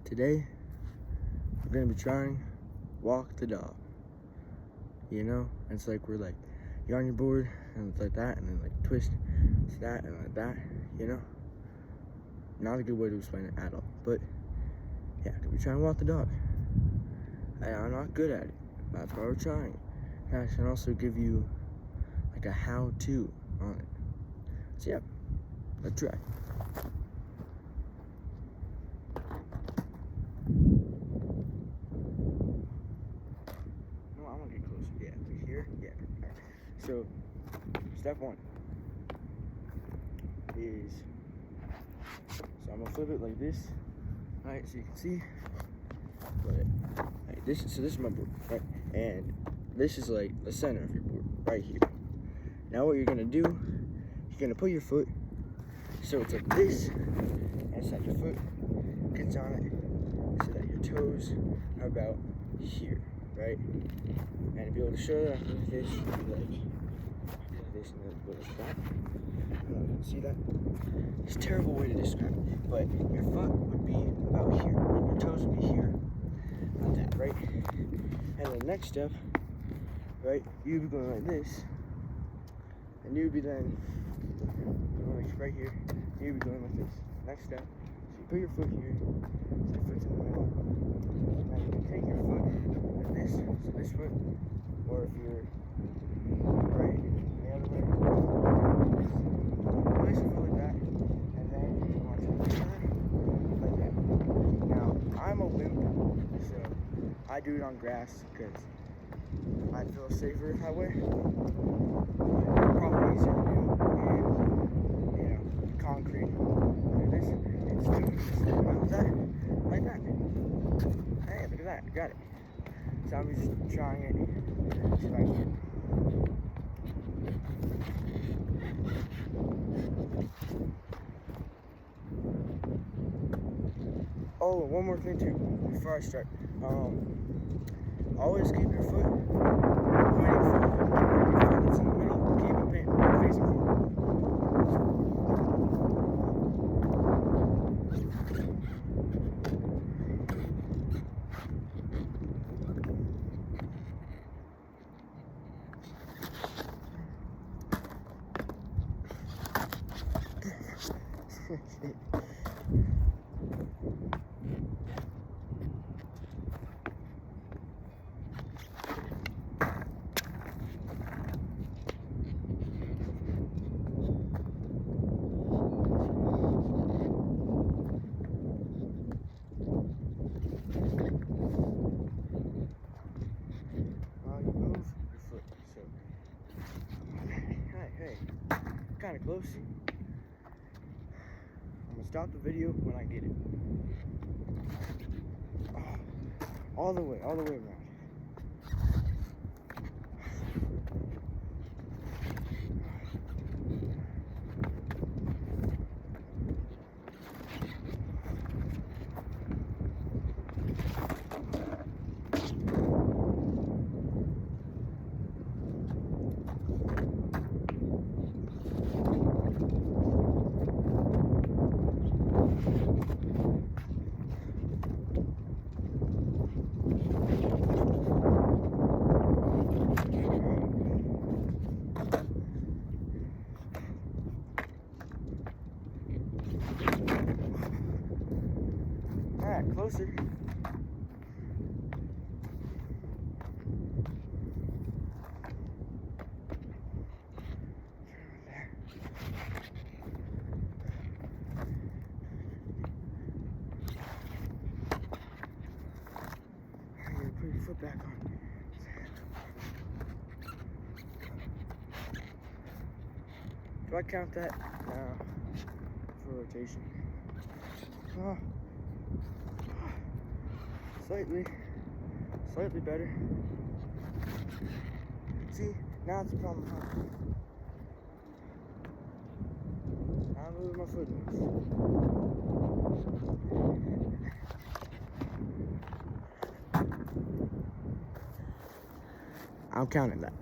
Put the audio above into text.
Today, we're gonna be trying walk the dog. You know, it's like we're like, you're on your board and it's like that, and then like twist, it's that and like that. You know, not a good way to explain it at all. But yeah, we're trying to walk the dog. I'm not good at it. That's why we're trying. And I can also give you like a how-to on it. So yeah, let's try. No, I'm gonna get closer. Yeah, like here. Yeah. All right. So step one is, so I'm gonna flip it like this. All right, so you can see. Right, this is my board, right? And this is like the center of your board, right here. Now what you're gonna do, you're gonna put your foot so it's like this, and so that your foot gets on it, so that your toes are about here, right? And to be able to show that like this, like this, and then go like that. I don't know if you can see that. It's a terrible way to describe it, but your foot would be about here, and your toes would be here, like that, right? And the next step, right, you'd be going like this, and you'd be then going like right here, you'd be going like this. Next step, so you put your foot here, so your foot's in the middle. Now you can take your foot like this, so this foot, or if you're right, the other way, place your foot like that, and then you want to turn like that. Now, I'm a wimp, so I do it on grass because I feel safer that way. Probably easier to do in, you know, concrete. Like this, it's like that, like that. Hey, look at that, got it. So I'm just trying it, see if I can. Oh, one more thing too, before I start. Always keep your foot pointing forward. Your foot that's in the middle, keep it facing forward. Hey, kind of close. I'm gonna stop the video when I get it. Oh, all the way around. Alright, closer. You're put your foot back on. Do I count that? No. For rotation. Oh. Slightly better. See, now it's a problem. I'm moving my foot. I'm counting that.